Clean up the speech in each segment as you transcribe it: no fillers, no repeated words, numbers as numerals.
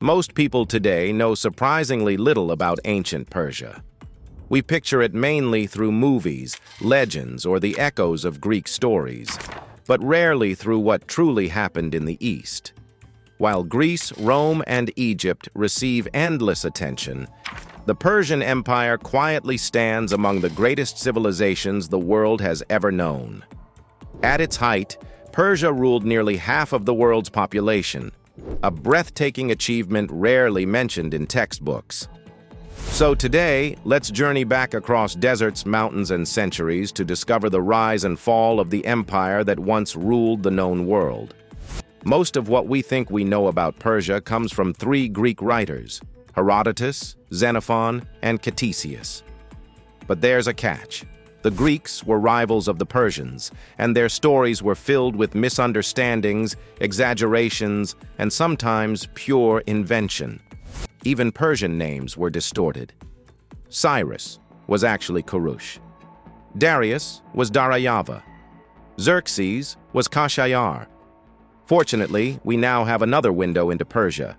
Most people today know surprisingly little about ancient Persia. We picture it mainly through movies, legends, or the echoes of Greek stories, but rarely through what truly happened in the East. While Greece, Rome, and Egypt receive endless attention, the Persian Empire quietly stands among the greatest civilizations the world has ever known. At its height, Persia ruled nearly half of the world's population, a breathtaking achievement rarely mentioned in textbooks. So today, let's journey back across deserts, mountains, and centuries to discover the rise and fall of the empire that once ruled the known world. Most of what we think we know about Persia comes from three Greek writers: Herodotus, Xenophon, and Ctesias. But there's a catch. The Greeks were rivals of the Persians, and their stories were filled with misunderstandings, exaggerations, and sometimes pure invention. Even Persian names were distorted. Cyrus was actually Kurush. Darius was Darayava. Xerxes was Kashayar. Fortunately, we now have another window into Persia.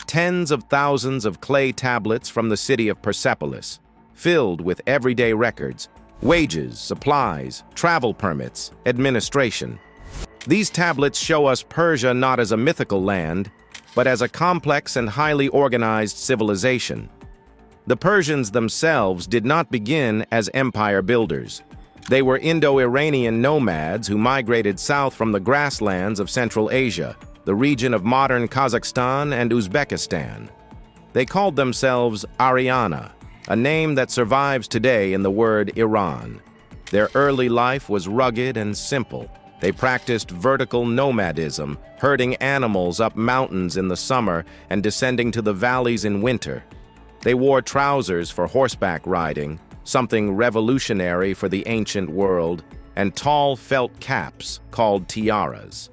Tens of thousands of clay tablets from the city of Persepolis, filled with everyday records, wages, supplies, travel permits, administration. These tablets show us Persia not as a mythical land, but as a complex and highly organized civilization. The Persians themselves did not begin as empire builders. They were Indo-Iranian nomads who migrated south from the grasslands of Central Asia, the region of modern Kazakhstan and Uzbekistan. They called themselves Aryana, a name that survives today in the word Iran. Their early life was rugged and simple. They practiced vertical nomadism, herding animals up mountains in the summer and descending to the valleys in winter. They wore trousers for horseback riding, something revolutionary for the ancient world, and tall felt caps called tiaras.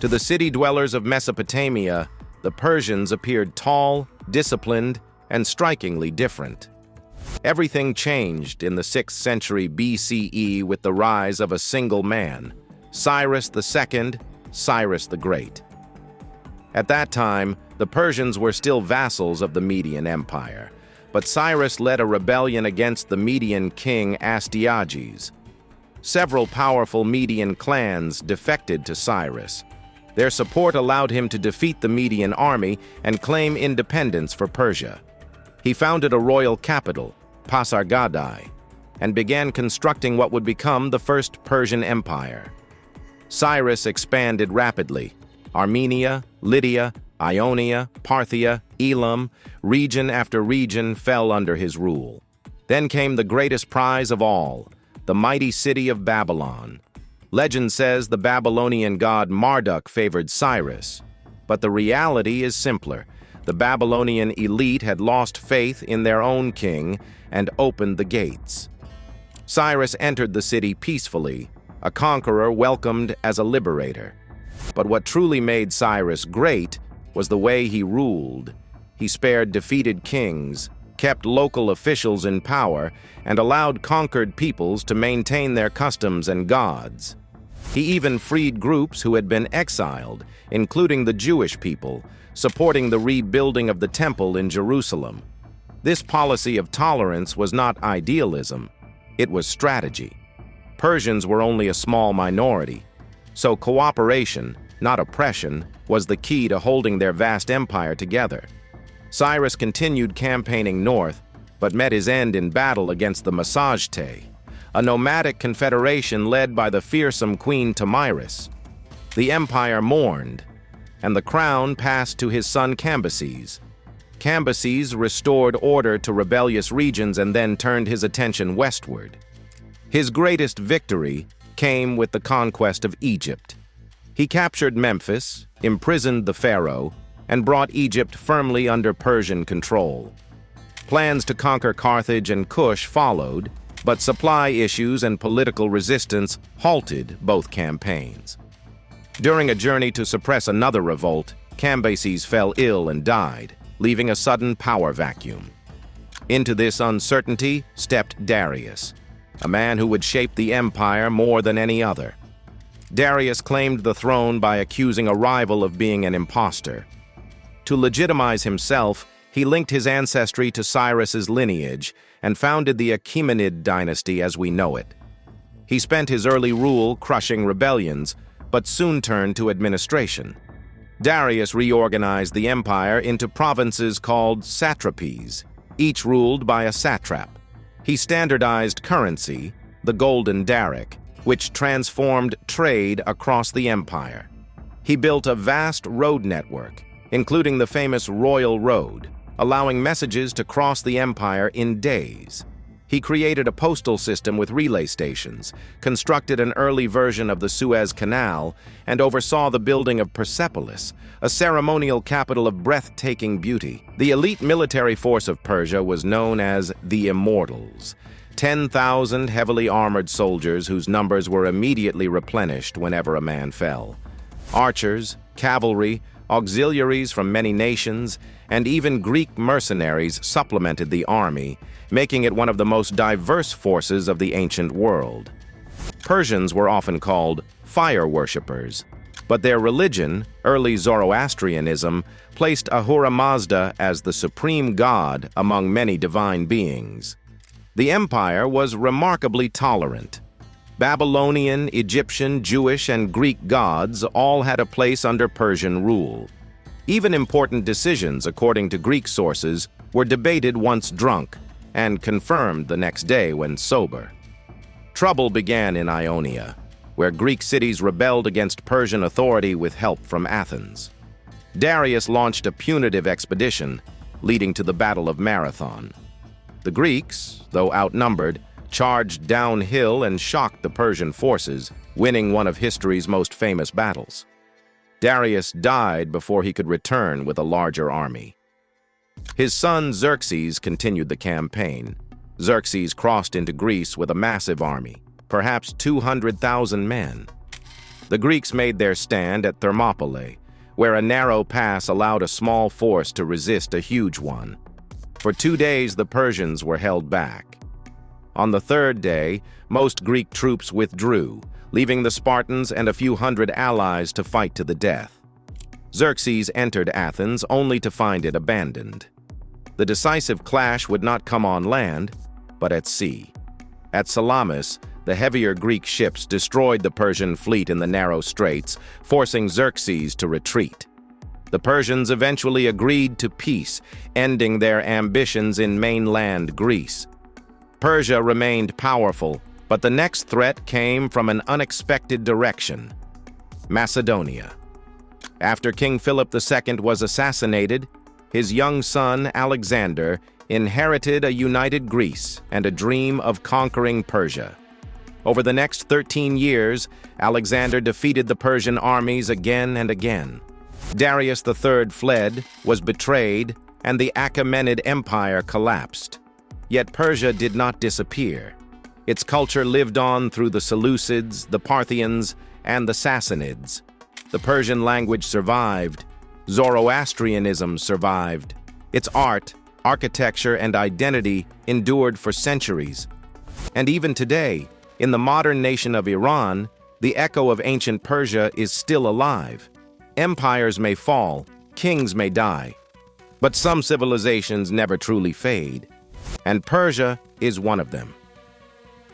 To the city dwellers of Mesopotamia, the Persians appeared tall, disciplined, and strikingly different. Everything changed in the 6th century BCE with the rise of a single man, Cyrus II, Cyrus the Great. At that time, the Persians were still vassals of the Median Empire, but Cyrus led a rebellion against the Median king Astyages. Several powerful Median clans defected to Cyrus. Their support allowed him to defeat the Median army and claim independence for Persia. He founded a royal capital, Pasargadae, and began constructing what would become the First Persian Empire. Cyrus expanded rapidly. Armenia, Lydia, Ionia, Parthia, Elam, region after region fell under his rule. Then came the greatest prize of all, the mighty city of Babylon. Legend says the Babylonian god Marduk favored Cyrus, but the reality is simpler. The Babylonian elite had lost faith in their own king and opened the gates. Cyrus entered the city peacefully, a conqueror welcomed as a liberator. But what truly made Cyrus great was the way he ruled. He spared defeated kings, kept local officials in power, and allowed conquered peoples to maintain their customs and gods. He even freed groups who had been exiled, including the Jewish people, supporting the rebuilding of the temple in Jerusalem. This policy of tolerance was not idealism, it was strategy. Persians were only a small minority, so cooperation, not oppression, was the key to holding their vast empire together. Cyrus continued campaigning north, but met his end in battle against the Massagetæ, a nomadic confederation led by the fearsome Queen Tomyris. The empire mourned, and the crown passed to his son Cambyses. Cambyses restored order to rebellious regions and then turned his attention westward. His greatest victory came with the conquest of Egypt. He captured Memphis, imprisoned the pharaoh, and brought Egypt firmly under Persian control. Plans to conquer Carthage and Kush followed, but supply issues and political resistance halted both campaigns. During a journey to suppress another revolt, Cambyses fell ill and died, leaving a sudden power vacuum. Into this uncertainty stepped Darius, a man who would shape the empire more than any other. Darius claimed the throne by accusing a rival of being an impostor. To legitimize himself, he linked his ancestry to Cyrus's lineage and founded the Achaemenid dynasty as we know it. He spent his early rule crushing rebellions, but soon turned to administration. Darius reorganized the empire into provinces called satrapies, each ruled by a satrap. He standardized currency, the golden daric, which transformed trade across the empire. He built a vast road network, including the famous Royal Road, allowing messages to cross the empire in days. He created a postal system with relay stations, constructed an early version of the Suez Canal, and oversaw the building of Persepolis, a ceremonial capital of breathtaking beauty. The elite military force of Persia was known as the Immortals, 10,000 heavily armored soldiers whose numbers were immediately replenished whenever a man fell. Archers, cavalry, auxiliaries from many nations, and even Greek mercenaries supplemented the army, making it one of the most diverse forces of the ancient world. Persians were often called fire worshippers, but their religion, early Zoroastrianism, placed Ahura Mazda as the supreme god among many divine beings. The empire was remarkably tolerant. Babylonian, Egyptian, Jewish, and Greek gods all had a place under Persian rule. Even important decisions, according to Greek sources, were debated once drunk and confirmed the next day when sober. Trouble began in Ionia, where Greek cities rebelled against Persian authority with help from Athens. Darius launched a punitive expedition, leading to the Battle of Marathon. The Greeks, though outnumbered, charged downhill and shocked the Persian forces, winning one of history's most famous battles. Darius died before he could return with a larger army. His son Xerxes continued the campaign. Xerxes crossed into Greece with a massive army, perhaps 200,000 men. The Greeks made their stand at Thermopylae, where a narrow pass allowed a small force to resist a huge one. For 2 days, the Persians were held back. On the third day, most Greek troops withdrew, leaving the Spartans and a few hundred allies to fight to the death. Xerxes entered Athens only to find it abandoned. The decisive clash would not come on land, but at sea. At Salamis, the heavier Greek ships destroyed the Persian fleet in the narrow straits, forcing Xerxes to retreat. The Persians eventually agreed to peace, ending their ambitions in mainland Greece. Persia remained powerful, but the next threat came from an unexpected direction: Macedonia. After King Philip II was assassinated, his young son Alexander inherited a united Greece and a dream of conquering Persia. Over the next 13 years, Alexander defeated the Persian armies again and again. Darius III fled, was betrayed, and the Achaemenid Empire collapsed. Yet Persia did not disappear. Its culture lived on through the Seleucids, the Parthians, and the Sassanids. The Persian language survived. Zoroastrianism survived. Its art, architecture, and identity endured for centuries. And even today, in the modern nation of Iran, the echo of ancient Persia is still alive. Empires may fall, kings may die, but some civilizations never truly fade, and Persia is one of them.